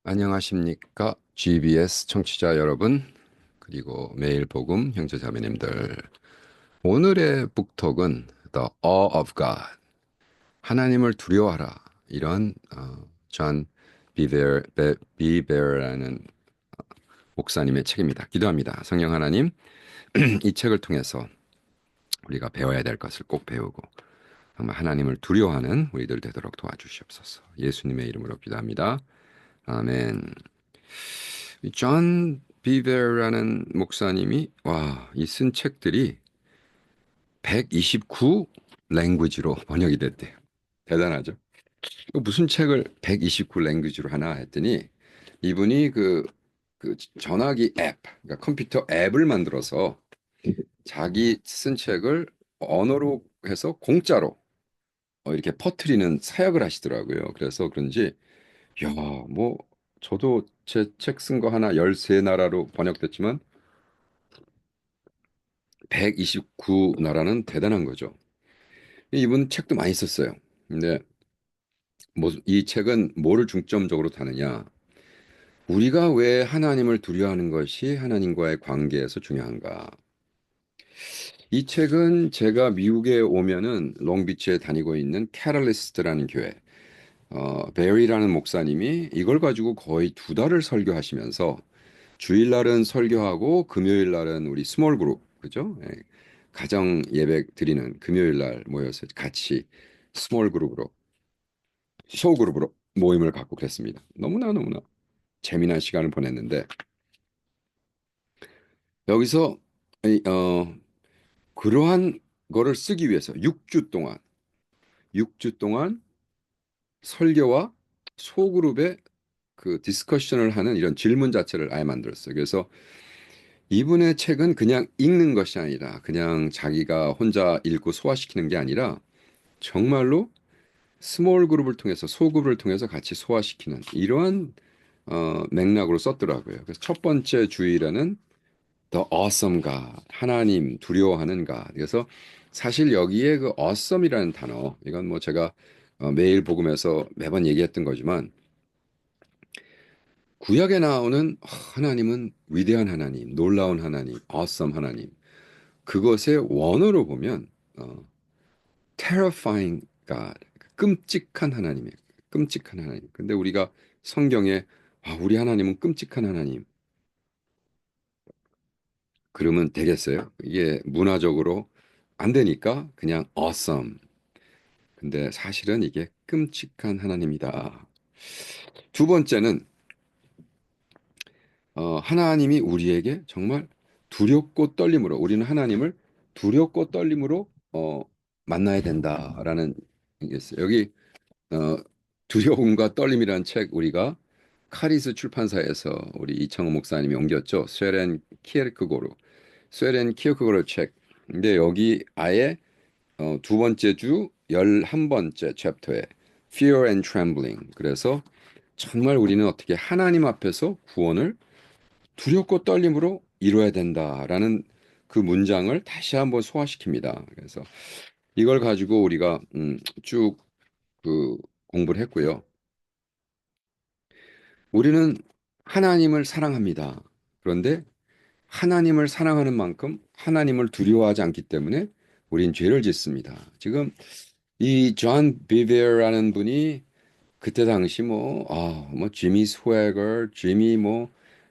안녕하십니까? GBS 청취자 여러분, 그리고 매일 복음 형제자매님들. 오늘의 북톡은 The Awe of God, 하나님을 두려워하라. 이런 존 비베라는 목사님의 책입니다. 기도합니다. 성령 하나님, 이 책을 통해서 우리가 배워야 될 것을 꼭 배우고 정말 하나님을 두려워하는 우리들 되도록 도와주시옵소서. 예수님의 이름으로 기도합니다. 아멘. 존 비베라는 목사님이 이 쓴 책들이 129 랭귀지로 번역이 됐대요. 대단하죠. 무슨 책을 129 랭귀지로 하나 했더니 이분이 그 전화기 앱, 그러니까 컴퓨터 앱을 만들어서 자기 쓴 책을 언어로 해서 공짜로 이렇게 퍼뜨리는 사역을 하시더라고요. 그래서 그런지 뭐 저도 제 책 쓴 거 하나 13나라로 번역됐지만 129 나라는 대단한 거죠. 이분 책도 많이 썼어요. 근데 이 책은 뭐를 중점적으로 다느냐? 우리가 왜 하나님을 두려워하는 것이 하나님과의 관계에서 중요한가? 이 책은 제가 미국에 오면은 롱비치에 다니고 있는 캐럴리스트라는 교회, 베리라는 목사님이 이걸 가지고 거의 2달을 설교하시면서 주일날은 설교하고 금요일날은 우리 스몰 그룹, 그죠? 예, 가정 예배 드리는 금요일날 모여서 같이 스몰 그룹으로, 소그룹으로 모임을 갖고 그랬습니다. 너무나 재미난 시간을 보냈는데 여기서 이, 그러한 거를 쓰기 위해서 6주 동안 설교와 소그룹의 그 디스커션을 하는 이런 질문 자체를 아예 만들었어요. 그래서 이분의 책은 그냥 읽는 것이 아니라 그냥 자기가 혼자 읽고 소화시키는 게 아니라 정말로 스몰 그룹을 통해서 소그룹을 통해서 같이 소화시키는 이러한 맥락으로 썼더라고요. 그래서 첫 번째 주일에는 The Awesome God, 하나님 두려워하는 God. 그래서 사실 여기에 그 awesome이라는 단어, 이건 뭐 제가 매일 복음에서 매번 얘기했던 거지만 구약에 나오는 하나님은 위대한 하나님, 놀라운 하나님, awesome 하나님. 그것의 원어로 보면 terrifying God, 끔찍한 하나님이에요. 끔찍한 하나님. 근데 우리가 성경에 우리 하나님은 끔찍한 하나님. 그러면 되겠어요? 이게 문화적으로 안 되니까 그냥 awesome. 근데 사실은 이게 끔찍한 하나님이다. 두 번째는 하나님이 우리에게 정말 두렵고 떨림으로 우리는 하나님을 두렵고 떨림으로 만나야 된다라는 게 있어요. 여기 어, 두려움과 떨림이라는 책 우리가 카리스 출판사에서 우리 이창호 목사님이 옮겼죠. 스웨렌 키르크고르 책. 근데 여기 아예 두 번째 주 11번째 챕터에 Fear and Trembling. 그래서 정말 우리는 어떻게 하나님 앞에서 구원을 두렵고 떨림으로 이루어야 된다라는 그 문장을 다시 한번 소화시킵니다. 그래서 이걸 가지고 우리가 쭉 그 공부를 했고요. 우리는 하나님을 사랑합니다. 그런데 하나님을 사랑하는 만큼 하나님을 두려워하지 않기 때문에 우린 죄를 짓습니다. 지금 이 존 비베어라는 분이 그때 당시 뭐 지미 스웨거, 지미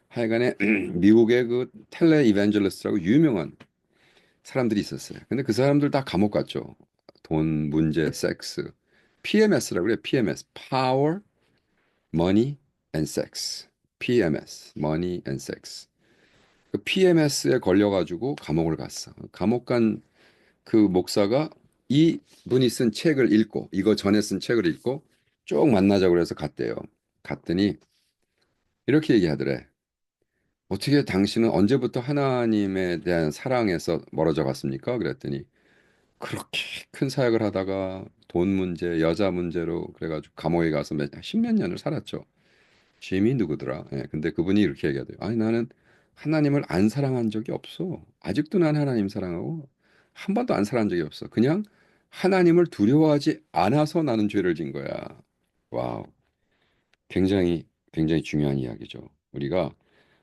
하여간에 미국의 그 텔레 이벤젤리스트라고 유명한 사람들이 있었어요. 근데 그 사람들 다 감옥 갔죠. 돈, 문제, 섹스. PMS라고 그래요. PMS. Power, Money and Sex. PMS. Money and Sex. 그 PMS에 걸려가지고 감옥을 갔어. 감옥 간 그 목사가 이 분이 쓴 책을 읽고 이거 전에 쓴 책을 읽고 쭉 만나자고 그래서 갔대요. 갔더니 이렇게 얘기하더래. 어떻게 당신은 언제부터 하나님에 대한 사랑에서 멀어져 갔습니까? 그랬더니 그렇게 큰 사역을 하다가 돈 문제, 여자 문제로 그래가지고 감옥에 가서 십몇 년을 살았죠. 짐이 누구더라? 예, 근데 그분이 이렇게 얘기하대요. 아니 나는 하나님을 안 사랑한 적이 없어. 아직도 난 하나님 사랑하고 한 번도 안 사랑한 적이 없어. 그냥 하나님을 두려워하지 않아서 나는 죄를 진 거야. 와우. 굉장히 굉장히 중요한 이야기죠. 우리가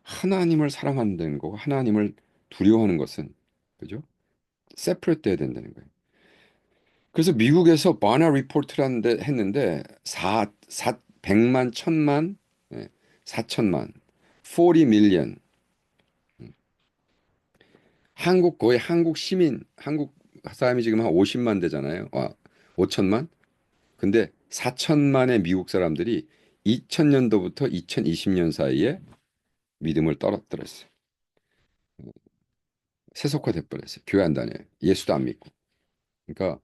하나님을 사랑한다는 거고 하나님을 두려워하는 것은 그죠? 세퍼레이트 돼야 된다는 거예요. 그래서 미국에서 바나 리포트라는 데 했는데 100만, 1000만, 예, 4천만, 40 million. 한국 거의 한국 시민, 한국 사람이 지금 한 50만 되잖아요. 5천만? 근데 4천만의 미국 사람들이 2000년도부터 2020년 사이에 믿음을 떨어뜨렸어요. 세속화돼 버렸어요. 교회 안 다녀요. 예수도 안 믿고. 그러니까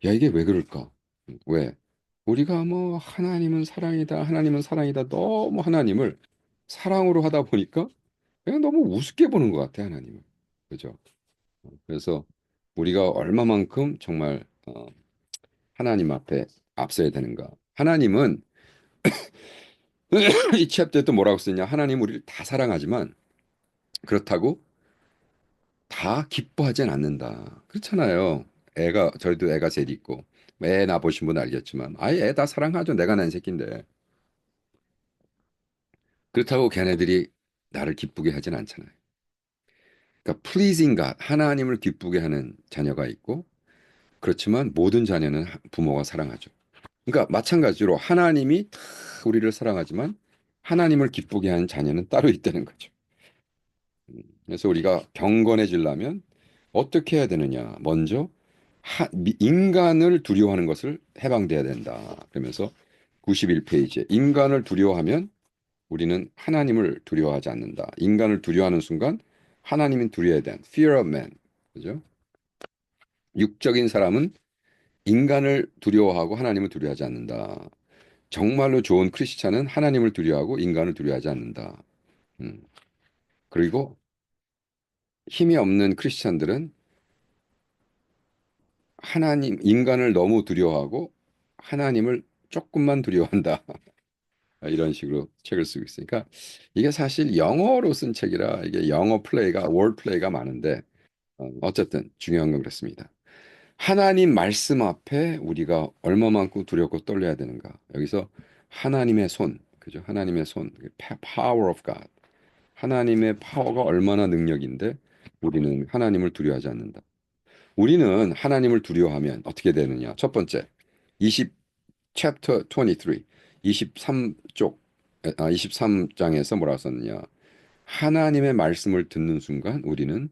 야 이게 왜 그럴까? 왜? 우리가 뭐 하나님은 사랑이다, 하나님은 사랑이다 너무 하나님을 사랑으로 하다 보니까 그냥 너무 우습게 보는 것 같아 하나님을. 그죠? 그래서 우리가 얼마만큼 정말 하나님 앞에 앞서야 되는가? 하나님은 이 챕터에 또 뭐라고 쓰냐? 하나님 우리를 다 사랑하지만 그렇다고 다 기뻐하진 않는다. 그렇잖아요. 저희도 애가 셋 있고, 애 낳아 보신 분 알겠지만, 아예 애 다 사랑하죠. 내가 낳은 새끼인데. 그렇다고 걔네들이 나를 기쁘게 하진 않잖아요. 그러니까 pleasing God, 하나님을 기쁘게 하는 자녀가 있고, 그렇지만 모든 자녀는 부모가 사랑하죠. 그러니까 마찬가지로 하나님이 다 우리를 사랑하지만 하나님을 기쁘게 하는 자녀는 따로 있다는 거죠. 그래서 우리가 경건해지려면 어떻게 해야 되느냐? 먼저 인간을 두려워하는 것을 해방돼야 된다. 그러면서 91페이지에 인간을 두려워하면 우리는 하나님을 두려워하지 않는다. 인간을 두려워하는 순간 하나님은 두려워야 돼. Fear of man. 그죠? 육적인 사람은 인간을 두려워하고 하나님을 두려워하지 않는다. 정말로 좋은 크리스찬은 하나님을 두려워하고 인간을 두려워하지 않는다. 음. 그리고 힘이 없는 크리스찬들은 인간을 너무 두려워하고 하나님을 조금만 두려워한다. 이런 식으로 책을 쓰고 있으니까 이게 사실 영어로 쓴 책이라 이게 영어 플레이가, 월 플레이가 많은데 어쨌든 중요한 건 그렇습니다. 하나님 말씀 앞에 우리가 얼마만큼 두렵고 떨려야 되는가. 여기서 하나님의 손, 그죠? 하나님의 손, power of God. 하나님의 파워가 얼마나 능력인데 우리는 하나님을 두려워하지 않는다. 우리는 하나님을 두려워하면 어떻게 되느냐? 첫 번째, 20 chapter 23, 23쪽 23장에서 뭐라고 썼느냐? 하나님의 말씀을 듣는 순간 우리는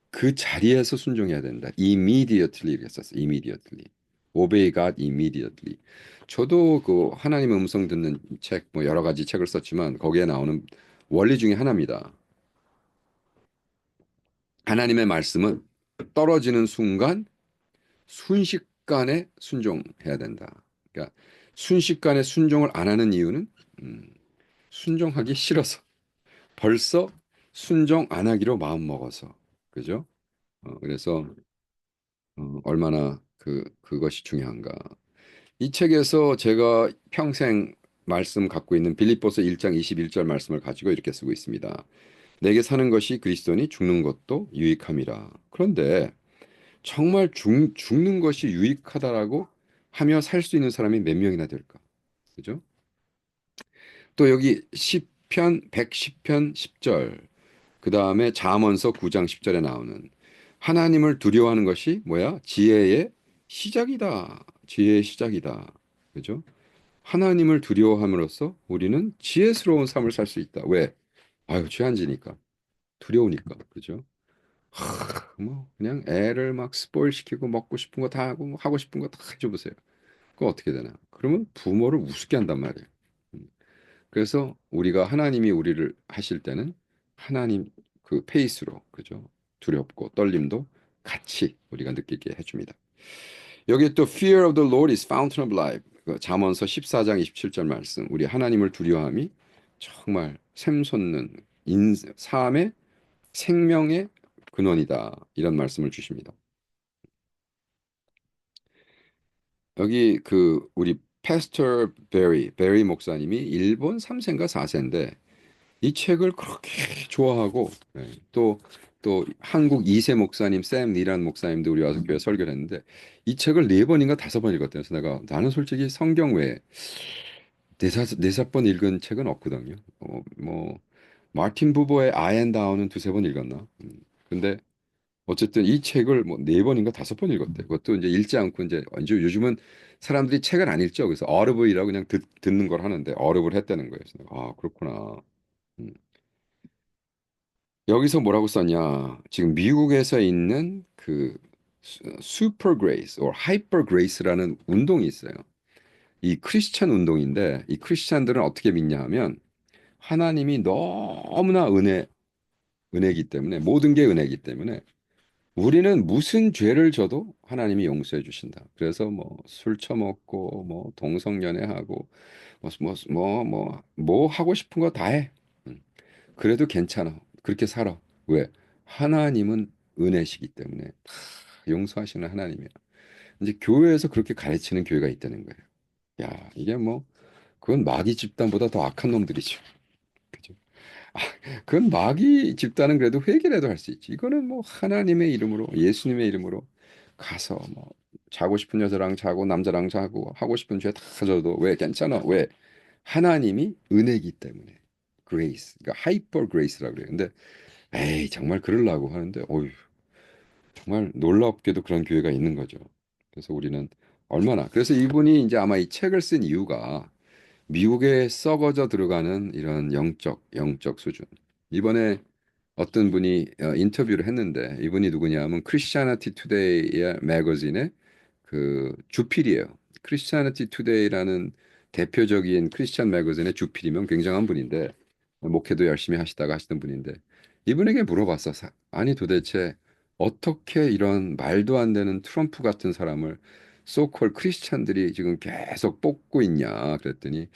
그 자리에서 순종해야 된다. Immediately 이렇게 썼어요. Immediately. Obey God immediately. 저도 그 하나님의 음성 듣는 책, 뭐 여러 가지 책을 썼지만 거기에 나오는 원리 중에 하나입니다. 하나님의 말씀은 떨어지는 순간 순식간에 순종해야 된다. 그러니까 순식간에 순종을 안 하는 이유는 음, 순종하기 싫어서 벌써 순종 안 하기로 마음 먹어서 그죠? 그래서 얼마나 그것이 중요한가. 이 책에서 제가 평생 말씀 갖고 있는 빌립보서 1장 21절 말씀을 가지고 이렇게 쓰고 있습니다. 내게 사는 것이 그리스도니 죽는 것도 유익함이라. 그런데 정말 죽는 것이 유익하다라고 하며 살 수 있는 사람이 몇 명이나 될까? 그죠? 또 여기 시편 110편 10절 그 다음에 잠언서 9장 10절에 나오는 하나님을 두려워하는 것이 뭐야? 지혜의 시작이다. 지혜의 시작이다. 그죠? 하나님을 두려워함으로써 우리는 지혜스러운 삶을 살 수 있다. 왜? 아유, 죄안지니까. 두려우니까. 그죠? 뭐 그냥 애를 막 스포일 시키고 먹고 싶은 거 다 하고 뭐 하고 싶은 거 다 해줘 보세요. 그거 어떻게 되나? 그러면 부모를 우습게 한단 말이에요. 음. 그래서 우리가 하나님이 우리를 하실 때는 하나님 그 페이스로 그죠? 두렵고 떨림도 같이 우리가 느끼게 해줍니다. 여기 또 Fear of the Lord is fountain of life. 그 잠언서 14장 27절 말씀. 우리 하나님을 두려워함이 정말 샘솟는 삶의 생명의 근원이다. 이런 말씀을 주십니다. 여기 우리 패스터 베리 목사님이 일본 3세인가 4세인데 이 책을 그렇게 좋아하고 또 한국 2세 목사님 샘 니란 목사님도 우리 와서 교회 설교를 했는데 이 책을 4번인가 5번 읽었대요. 그래서 나는 솔직히 성경 외에 네다섯 번 읽은 책은 없거든요. 뭐 마틴 부버의 아앤다운은 두세 번 읽었나? 근데 어쨌든 이 책을 뭐 네 번인가 다섯 번 읽었대. 그것도 이제 읽지 않고 이제 요즘은 사람들이 책을 안 읽죠. 그래서 어르브이라고 그냥 듣는 걸 하는데 어르브를 했다는 거예요. 그래서 아 그렇구나. 음. 여기서 뭐라고 썼냐? 지금 미국에서 있는 그 슈퍼 그레이스, 하이퍼 그레이스라는 운동이 있어요. 이 크리스찬 운동인데 이 크리스찬들은 어떻게 믿냐 하면 하나님이 너무나 은혜이기 때문에 모든 게 은혜이기 때문에 우리는 무슨 죄를 져도 하나님이 용서해 주신다. 그래서 뭐 술 처먹고 뭐 동성연애하고 뭐 하고 싶은 거 다 해. 음. 그래도 괜찮아. 그렇게 살아. 왜? 하나님은 은혜시기 때문에 다 용서하시는 하나님이야. 이제 교회에서 그렇게 가르치는 교회가 있다는 거예요. 야, 이게 뭐 그건 마귀 집단보다 더 악한 놈들이죠. 그죠? 그건 마귀 집단은 그래도 회개라도 할 수 있지. 이거는 뭐 하나님의 이름으로 예수님의 이름으로 가서 뭐 자고 싶은 여자랑 자고 남자랑 자고 하고 싶은 죄 다 져도 왜 괜찮아? 왜? 하나님이 은혜이기 때문에. 그레이스. 그러니까 하이퍼 그레이스라고 그래요. 근데 에이 정말 그러려고 하는데 어휴 정말 놀랍게도 그런 교회가 있는 거죠. 그래서 우리는 얼마나 그래서 이분이 이제 아마 이 책을 쓴 이유가 미국에 썩어져 들어가는 이런 영적 수준. 이번에 어떤 분이 인터뷰를 했는데 이분이 누구냐면 크리스티애니티 투데이의 매거진의 그 주필이에요. 크리스티애니티 투데이라는 대표적인 크리스찬 매거진의 주필이면 굉장한 분인데 목회도 열심히 하시다가 하시던 분인데 이분에게 물어봤어. 아니 도대체 어떻게 이런 말도 안 되는 트럼프 같은 사람을 소콜 크리스찬들이 지금 계속 뽑고 있냐 그랬더니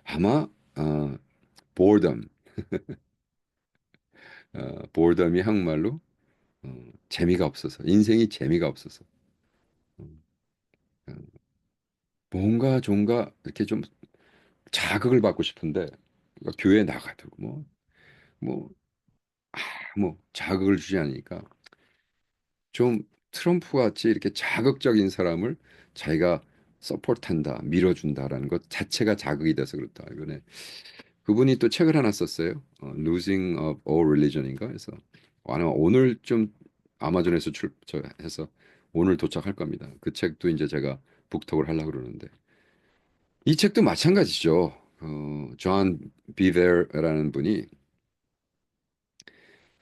아마 보redom 보redom이 한국말로 재미가 없어서 인생이 재미가 없어서 음, 어, 뭔가 좀가 이렇게 좀 자극을 받고 싶은데 그러니까 교회 나가도 뭐, 뭐 자극을 주지 않으니까 좀 트럼프 같이 이렇게 자극적인 사람을 자기가 서포트한다, 밀어준다라는 것 자체가 자극이 돼서 그렇다. 이번에 그분이 또 책을 하나 썼어요. Losing of All Religion인가 해서 아마 오늘 좀 아마존에서 해서 오늘 도착할 겁니다. 그 책도 이제 제가 북독을 하려고 그러는데 이 책도 마찬가지죠. 존 비베어라는 분이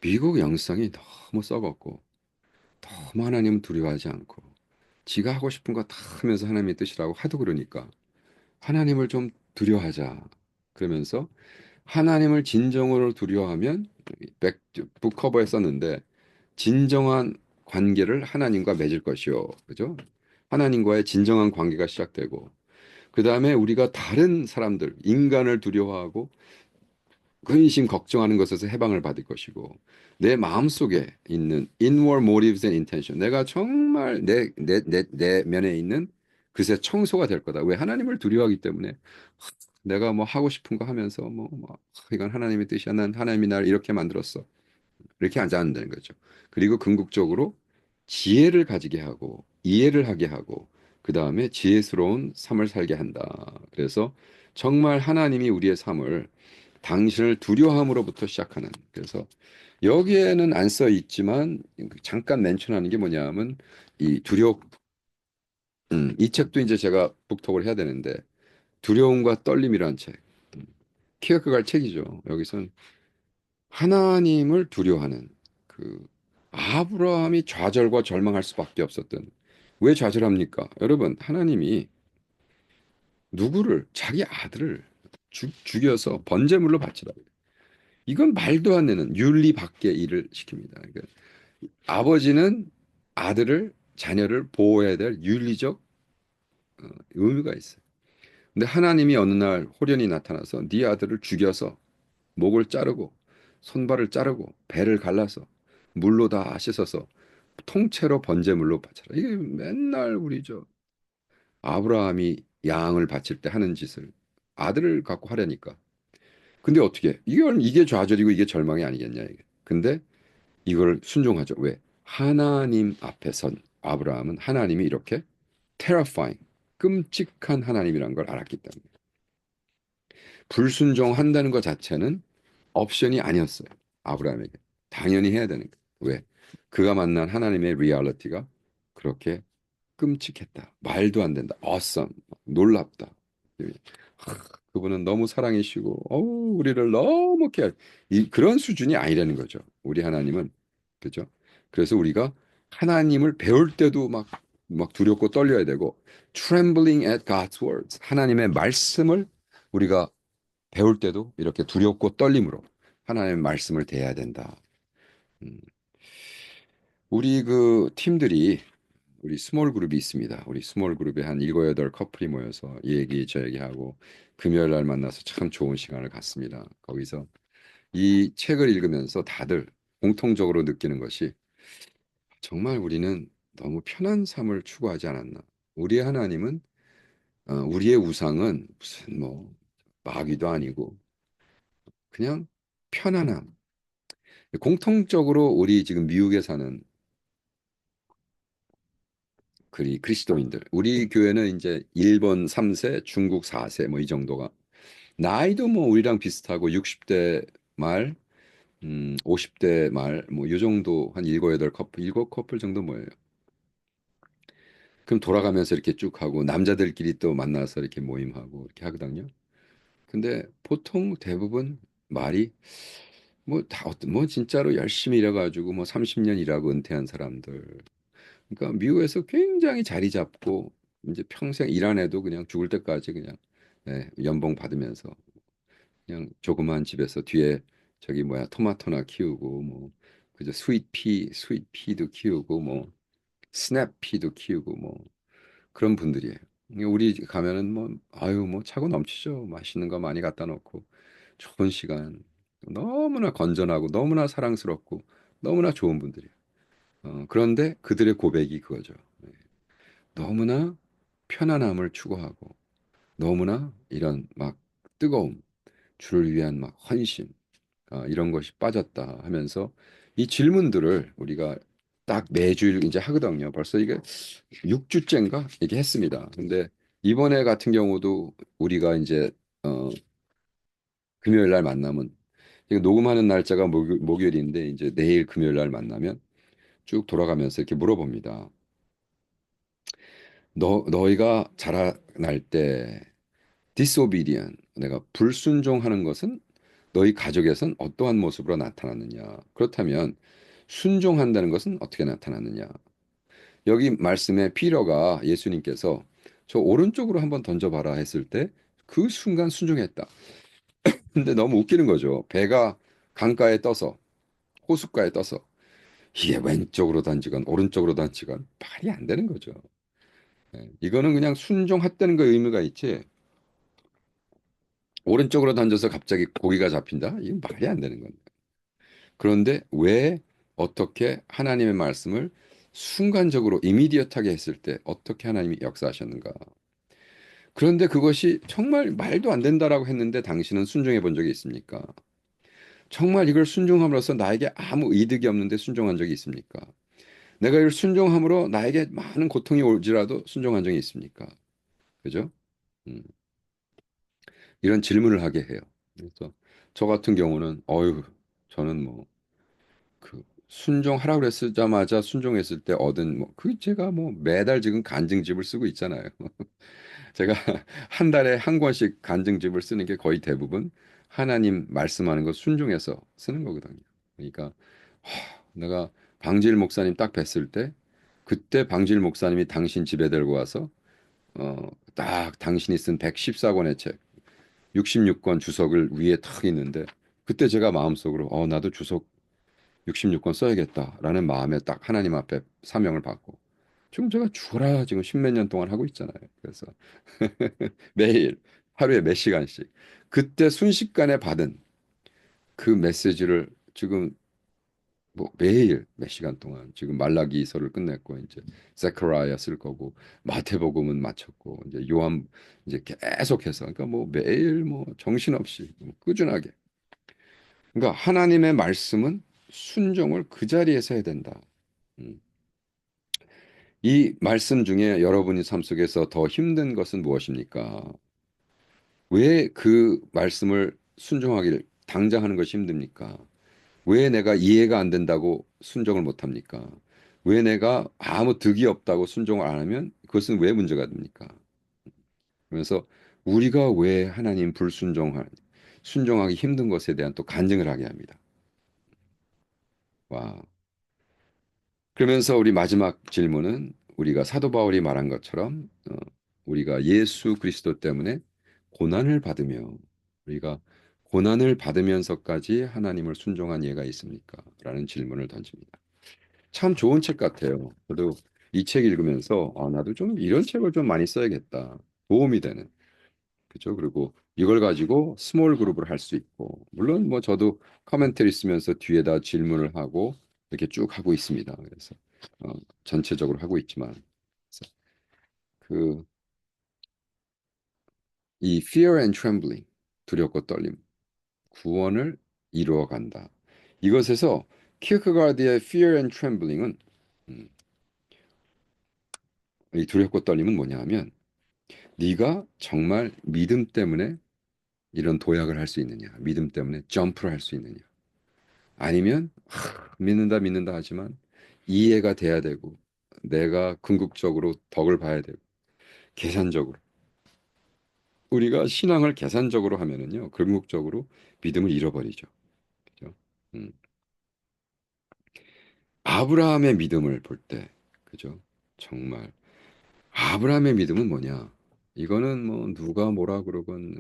미국 영성이 너무 썩었고 너무 하나님 두려워하지 않고 지가 하고 싶은 거 다 하면서 하나님의 뜻이라고 하도 그러니까 하나님을 좀 두려워하자. 그러면서 하나님을 진정으로 두려워하면 북커버에 썼는데 진정한 관계를 하나님과 맺을 것이요. 그죠? 하나님과의 진정한 관계가 시작되고 그 다음에 우리가 다른 사람들, 인간을 두려워하고 근심 걱정하는 것에서 해방을 받을 것이고 내 마음속에 있는 inward motives and intention 내가 정말 내 면에 있는 그새 청소가 될 거다. 왜 하나님을 두려워하기 때문에 내가 뭐 하고 싶은 거 하면서 이건 하나님의 뜻이야. 난 하나님이 나를 이렇게 만들었어. 이렇게 하지 않는다는 거죠. 그리고 궁극적으로 지혜를 가지게 하고 이해를 하게 하고 그 다음에 지혜스러운 삶을 살게 한다. 그래서 정말 하나님이 우리의 삶을 당신을 두려워함으로부터 시작하는. 그래서 여기에는 안 써 있지만 잠깐 멘션하는 게 뭐냐면 이 이 책도 이제 제가 북독을 해야 되는데 두려움과 떨림이라는 책. 키어크갈 책이죠. 여기선 하나님을 두려워하는 그 아브라함이 좌절과 절망할 수밖에 없었던 왜 좌절합니까? 여러분 하나님이 누구를 자기 아들을 죽여서 번제물로 바치라고 이건 말도 안 되는 윤리 밖의 일을 시킵니다. 그러니까 아버지는 아들을 자녀를 보호해야 될 윤리적 의무가 있어요. 근데 하나님이 어느 날 호련히 나타나서 네 아들을 죽여서 목을 자르고 손발을 자르고 배를 갈라서 물로 다 씻어서 통째로 번제물로 바쳐라. 이게 맨날 우리 저 아브라함이 양을 바칠 때 하는 짓을 아들을 갖고 하려니까. 근데 어떻게? 이게 좌절이고 이게 절망이 아니겠냐 이게. 근데 이걸 순종하죠. 왜? 하나님 앞에 선 아브라함은 하나님이 이렇게 terrifying, 끔찍한 하나님이란 걸 알았기 때문에. 불순종한다는 것 자체는 옵션이 아니었어요. 아브라함에게. 당연히 해야 되는 거예요. 왜? 그가 만난 하나님의 리얼리티가 그렇게 끔찍했다. 말도 안 된다. awesome. 놀랍다. 하, 그분은 너무 사랑이시고, 우리를 너무 그런 수준이 아니라는 거죠. 우리 하나님은. 그죠? 그래서 우리가 하나님을 배울 때도 막 두렵고 떨려야 되고, trembling at God's words. 하나님의 말씀을 우리가 배울 때도 이렇게 두렵고 떨림으로 하나님의 말씀을 대해야 된다. 음, 우리 그 팀들이 우리 스몰 그룹이 있습니다. 우리 스몰 그룹에 한 일곱 여덟 커플이 모여서 이 얘기 저 얘기하고 금요일 날 만나서 참 좋은 시간을 갖습니다. 거기서 이 책을 읽으면서 다들 공통적으로 느끼는 것이 정말 우리는 너무 편한 삶을 추구하지 않았나. 우리의 하나님은 우리의 우상은 무슨 뭐 마귀도 아니고 그냥 편안함. 공통적으로 우리 지금 미국에 사는 그리스도인들, 우리 교회는 이제 일본 3세, 중국 4세 뭐 이 정도가 나이도 뭐 우리랑 비슷하고 60대 말, 50대 말 뭐 요 정도 한 일곱 여덟 커플, 일곱 커플 정도 뭐예요. 그럼 돌아가면서 이렇게 쭉 하고 남자들끼리 또 만나서 이렇게 모임하고 이렇게 하거든요. 근데 보통 대부분 말이 뭐 다 어떤 뭐 진짜로 열심히 일해가지고 뭐 30년 일하고 은퇴한 사람들. 그러니까 미국에서 굉장히 자리 잡고 이제 평생 일 안 해도 그냥 죽을 때까지 그냥 연봉 받으면서 그냥 조그만 집에서 뒤에 저기 뭐야 토마토나 키우고 뭐 그저 스윗피도 키우고 뭐 스냅피도 키우고 뭐 그런 분들이에요. 우리 가면은 뭐 아유 뭐 차고 넘치죠. 맛있는 거 많이 갖다 놓고 좋은 시간 너무나 건전하고 너무나 사랑스럽고 너무나 좋은 분들이에요. 그런데 그들의 고백이 그거죠. 너무나 편안함을 추구하고 너무나 이런 막 뜨거움, 주를 위한 막 헌신 이런 것이 빠졌다 하면서 이 질문들을 우리가 딱 매주 이제 하거든요. 벌써 이게 6주째인가 이게 했습니다. 근데 이번에 같은 경우도 우리가 이제 어, 금요일 날 만나면 이거 녹음하는 날짜가 목요일인데 이제 내일 금요일 날 만나면 쭉 돌아가면서 이렇게 물어봅니다. 너희가 자라날 때 disobedient, 내가 불순종하는 것은 너희 가족에선 어떠한 모습으로 나타났느냐? 그렇다면 순종한다는 것은 어떻게 나타났느냐? 여기 말씀에 피러가 예수님께서 저 오른쪽으로 한번 던져봐라 했을 때 그 순간 순종했다. 근데 너무 웃기는 거죠. 배가 강가에 떠서 호숫가에 떠서 이게 왼쪽으로 던지건 오른쪽으로 던지건 말이 안 되는 거죠. 이거는 그냥 순종했다는 거 의미가 있지. 오른쪽으로 던져서 갑자기 고기가 잡힌다? 이건 말이 안 되는 겁니다. 그런데 왜 어떻게 하나님의 말씀을 순간적으로 이미디어트하게 했을 때 어떻게 하나님이 역사하셨는가? 그런데 그것이 정말 말도 안 된다라고 했는데 당신은 순종해 본 적이 있습니까? 정말 이걸 순종함으로써 나에게 아무 이득이 없는데 순종한 적이 있습니까? 내가 이걸 순종함으로 나에게 많은 고통이 올지라도 순종한 적이 있습니까? 그죠? 음, 이런 질문을 하게 해요. 그래서 저 같은 경우는 저는 뭐 그 순종하라고 그랬자마자 순종했을 때 얻은 뭐 그 제가 뭐 매달 지금 간증집을 쓰고 있잖아요. 제가 한 달에 한 권씩 간증집을 쓰는 게 거의 대부분 하나님 말씀하는 거 순종해서 쓰는 거거든요. 그러니까 내가 방질 목사님 딱 뵀을 때 그때 방질 목사님이 당신 집에 들고 와서 딱 당신이 쓴 114권의 책 66권 주석을 위에 탁 있는데 그때 제가 마음속으로 나도 주석 66권 써야겠다라는 마음에 딱 하나님 앞에 사명을 받고 지금 제가 죽어라 지금 십몇 년 동안 하고 있잖아요. 그래서 매일 하루에 몇 시간씩 그때 순식간에 받은 그 메시지를 지금 뭐 매일 몇 시간 동안 지금 말라기서를 끝냈고 이제 세카라야 쓸 거고 마태복음은 마쳤고 이제 요한 이제 계속해서 그러니까 뭐 매일 뭐 정신없이 뭐 꾸준하게 그러니까 하나님의 말씀은 순종을 그 자리에서 해야 된다. 음. 이 말씀 중에 여러분이 삶 속에서 더 힘든 것은 무엇입니까? 왜 그 말씀을 순종하기를 당장 하는 것이 힘듭니까? 왜 내가 이해가 안 된다고 순종을 못 합니까? 왜 내가 아무 득이 없다고 순종을 안 하면 그것은 왜 문제가 됩니까? 그래서 우리가 왜 하나님 순종하기 힘든 것에 대한 또 간증을 하게 합니다. 와. 그러면서 우리 마지막 질문은 우리가 사도 바울이 말한 것처럼 우리가 예수 그리스도 때문에 고난을 받으며 우리가 고난을 받으면서까지 하나님을 순종한 예가 있습니까? 라는 질문을 던집니다. 참 좋은 책 같아요. 저도 이 책 읽으면서 나도 좀 이런 책을 좀 많이 써야겠다. 도움이 되는. 그죠? 그리고 이걸 가지고 스몰 그룹을 할 수 있고 물론 뭐 저도 커멘터리 쓰면서 뒤에다 질문을 하고 이렇게 쭉 하고 있습니다. 그래서 어, 전체적으로 하고 있지만 그래서 그 이 fear and trembling 두렵고 떨림 구원을 이루어 간다. 이것에서 키르케가드의 fear and trembling은 음, 이 두렵고 떨림은 뭐냐 하면 네가 정말 믿음 때문에 이런 도약을 할 수 있느냐 믿음 때문에 점프를 할 수 있느냐 아니면 믿는다 믿는다 하지만 이해가 돼야 되고 내가 궁극적으로 덕을 봐야 되고 계산적으로 우리가 신앙을 계산적으로 하면은요 궁극적으로 믿음을 잃어버리죠. 그죠? 음. 아브라함의 믿음을 볼 때, 그죠? 정말 아브라함의 믿음은 뭐냐? 이거는 뭐 누가 뭐라 그러건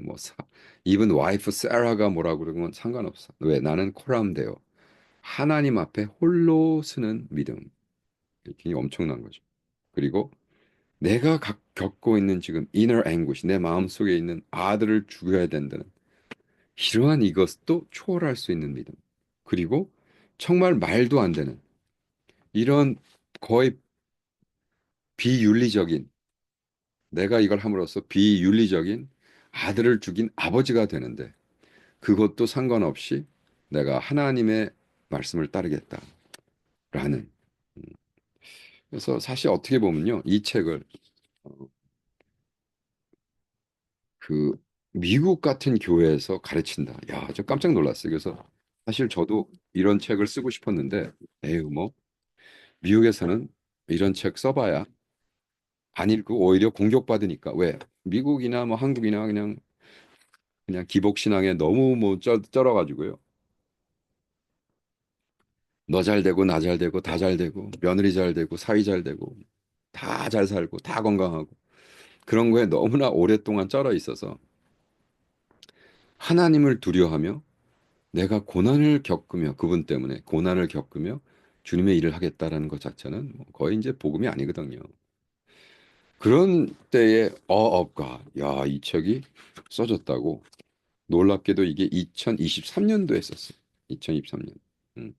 이븐 와이프 세라가 뭐라 그러건 상관없어. 왜? 나는 코람데요. 하나님 앞에 홀로 서는 믿음. 이게 엄청난 거죠. 그리고 내가 겪고 있는 지금 inner anguish, 내 마음속에 있는 아들을 죽여야 된다는 이러한 이것도 초월할 수 있는 믿음. 그리고 정말 말도 안 되는 이런 거의 비윤리적인 내가 이걸 함으로써 비윤리적인 아들을 죽인 아버지가 되는데 그것도 상관없이 내가 하나님의 말씀을 따르겠다라는 그래서 사실 어떻게 보면요 이 책을 어, 그 미국 같은 교회에서 가르친다. 야, 저 깜짝 놀랐어요. 그래서 사실 저도 이런 책을 쓰고 싶었는데, 에휴, 뭐 미국에서는 이런 책 써봐야 안 읽고 오히려 공격받으니까 왜? 미국이나 뭐 한국이나 그냥 기복 신앙에 너무 뭐 쩔어가지고요. 너 잘 되고 나 잘 되고 다 잘 되고 며느리 잘 되고 사위 잘 되고 다 잘 살고 다 건강하고 그런 거에 너무나 오랫동안 쩔어 있어서 하나님을 두려워하며 내가 고난을 겪으며 그분 때문에 고난을 겪으며 주님의 일을 하겠다라는 것 자체는 뭐 거의 이제 복음이 아니거든요. 그런 때에 어업가 야, 이 책이 써졌다고 놀랍게도 이게 2023년도에 썼어요. 2023년. 음,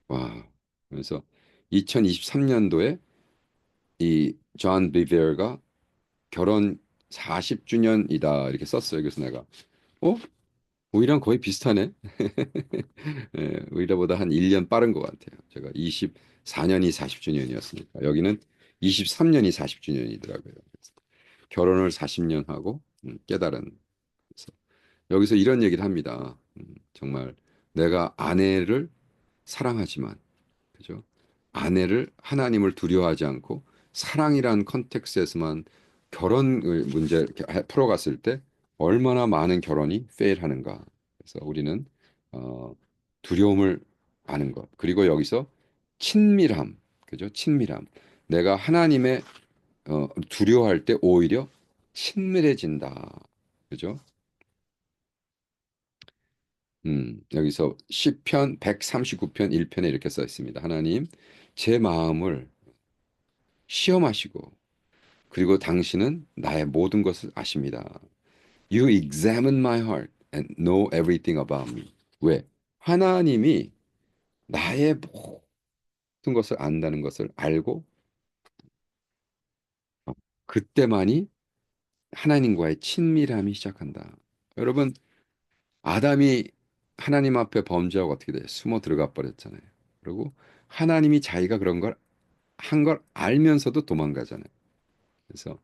와. 그래서 2023년도에 이 존 비베어가 결혼 40주년이다 이렇게 썼어요. 그래서 내가 어? 우리랑 거의 비슷하네. 예, 우리보다 한 1년 빠른 것 같아요. 제가 24년이 40주년이었으니까 여기는 23년이 40주년이더라고요. 결혼을 40년 하고 깨달은. 그래서 여기서 이런 얘기를 합니다. 정말 내가 아내를 사랑하지만, 그죠? 아내를 하나님을 두려워하지 않고 사랑이란 컨텍스트에서만 결혼을 문제 이렇게 풀어갔을 때 얼마나 많은 결혼이 페일하는가. 그래서 우리는 어, 두려움을 아는 것. 그리고 여기서 친밀함, 그죠? 친밀함. 내가 하나님의 두려워할 때 오히려 친밀해진다. 그죠? 여기서 시편 139편 1편에 이렇게 써 있습니다. 하나님, 제 마음을 시험하시고, 그리고 당신은 나의 모든 것을 아십니다. You examine my heart and know everything about me. 왜? 하나님이 나의 모든 것을 안다는 것을 알고, 그때만이 하나님과의 친밀함이 시작한다. 여러분, 아담이 하나님 앞에 범죄하고 어떻게 돼요? 숨어 들어가 버렸잖아요. 그리고 하나님이 자기가 그런 걸 한 걸 알면서도 도망가잖아요. 그래서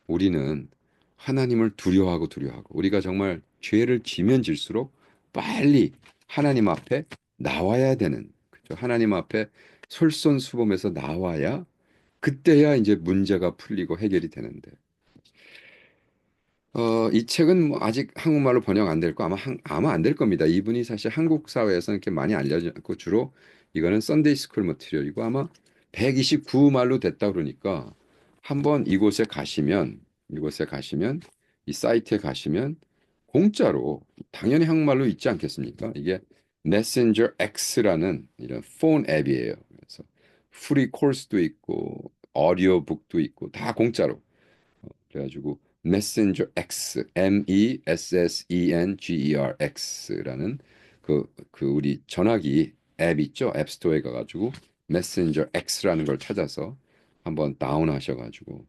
우리는 하나님을 두려워하고 두려워하고 우리가 정말 죄를 지면 질수록 빨리 하나님 앞에 나와야 되는 그죠? 하나님 앞에 솔선수범해서 나와야 그때야 이제 문제가 풀리고 해결이 되는데 이 책은 뭐 아직 한국말로 번역 안 될 거 아마 안 될 겁니다. 이분이 사실 한국 사회에서는 이렇게 많이 알려져 있고 주로 이거는 썬데이 스쿨 머티리얼이고 아마 129말로 됐다 그러니까 한번 이곳에 가시면 이 사이트에 가시면 공짜로 당연히 한국말로 있지 않겠습니까? 이게 메신저 X라는 이런 폰 앱이에요. 그래서 프리 코스도 있고 오디오북도 있고 다 공짜로 그래가지고 Messenger X, Messenger X라는 그 우리 전화기 앱 있죠? 앱스토어에 가가지고 Messenger X라는 걸 찾아서 한번 다운하셔가지고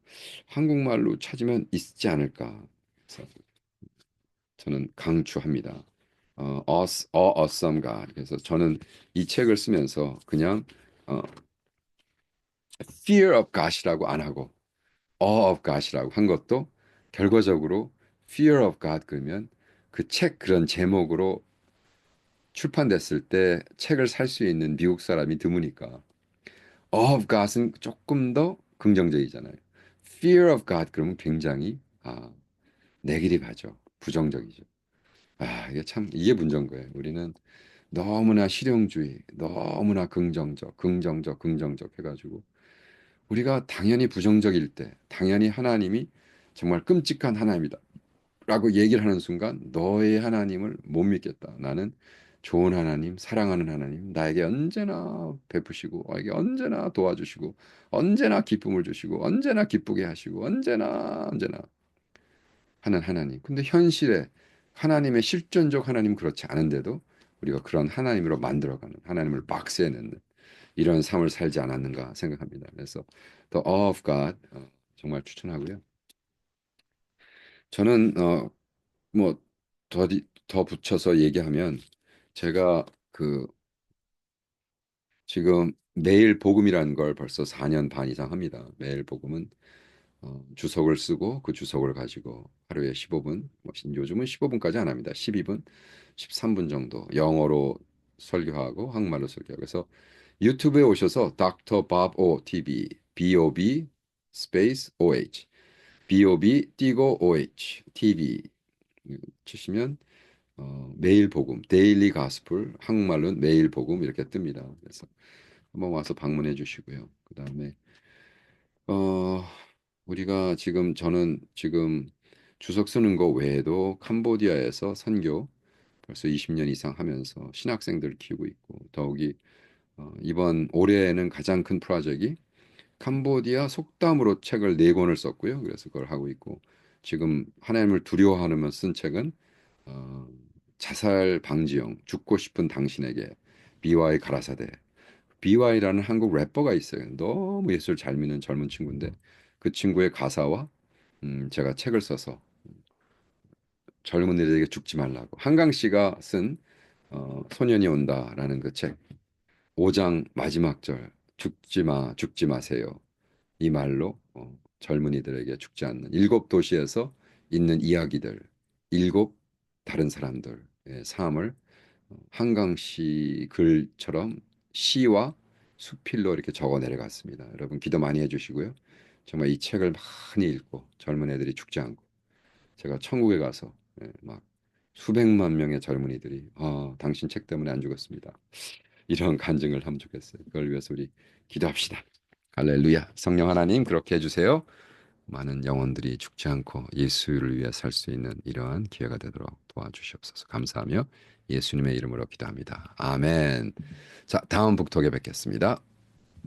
한국말로 찾으면 있지 않을까. 그래서 저는 강추합니다. Awesome God. 그래서 저는 이 책을 쓰면서 그냥 어, Fear of God이라고 안 하고 awe of God이라고 한 것도 결과적으로 fear of God 그러면 그 책 그런 제목으로 출판됐을 때 책을 살 수 있는 미국 사람이 드무니까 awe of God은 조금 더 긍정적이잖아요. fear of God 그러면 굉장히 네기티브하죠. 부정적이죠. 이게 참 이게 문제인 거예요. 우리는 너무나 실용주의, 너무나 긍정적 해가지고 우리가 당연히 부정적일 때, 당연히 하나님이 정말 끔찍한 하나님이다. 라고 얘기를 하는 순간 너의 하나님을 못 믿겠다. 나는 좋은 하나님, 사랑하는 하나님, 나에게 언제나 베푸시고, 나에게 언제나 도와주시고, 언제나 기쁨을 주시고, 언제나 기쁘게 하시고, 언제나 하는 하나님. 근데 현실에 하나님의 실존적 하나님 그렇지 않은데도 우리가 그런 하나님으로 만들어가는 하나님을 박스에 넣는 이런 삶을 살지 않았는가 생각합니다. 그래서 The Awe of God 정말 추천하고요. 저는 뭐 더 붙여서 얘기하면 제가 그 지금 매일 복음이라는 걸 벌써 4년 반 이상 합니다. 매일 복음은 주석을 쓰고 그 주석을 가지고 하루에 15분, 뭐 요즘은 15분까지 안 합니다. 12분, 13분 정도 영어로 설교하고 한국말로 설교하고 그래서 유튜브에 오셔서 닥터 밥 오 TV BOB 스페이스 OH BOB 띄고 OH TV 치시면 매일 복음 데일리 가스풀 한국말로는 매일 복음 이렇게 뜹니다. 그래서 한번 와서 방문해 주시고요. 그다음에 어 우리가 저는 지금 주석 쓰는 거 외에도 캄보디아에서 선교 벌써 20년 이상 하면서 신학생들 키우고 있고 더욱이 이번 올해에는 가장 큰 프로젝트이 캄보디아 속담으로 책을 네 권을 썼고요. 그래서 그걸 하고 있고 지금 하나님을 두려워하면 쓴 책은 어, 자살 방지용 죽고 싶은 당신에게 BY 가라사대 BY라는 한국 래퍼가 있어요. 너무 예술 잘 믿는 젊은 친구인데 그 친구의 가사와 제가 책을 써서 젊은이들에게 죽지 말라고 한강 씨가 쓴 소년이 온다라는 그 책 5장 마지막 절 죽지 마세요. 이 말로 젊은이들에게 죽지 않는 일곱 도시에서 있는 이야기들, 일곱 다른 사람들의 삶을 한강시 글처럼 시와 수필로 이렇게 적어 내려갔습니다. 여러분 기도 많이 해주시고요. 정말 이 책을 많이 읽고 젊은 애들이 죽지 않고 제가 천국에 가서 막 수백만 명의 젊은이들이 당신 책 때문에 안 죽었습니다. 이런 간증을 하면 좋겠어요. 그걸 위해서 우리 기도합시다. 할렐루야. 성령 하나님 그렇게 해주세요. 많은 영혼들이 죽지 않고 예수를 위해 살 수 있는 이러한 기회가 되도록 도와주시옵소서. 감사하며 예수님의 이름으로 기도합니다. 아멘. 자, 다음 북톡에 뵙겠습니다.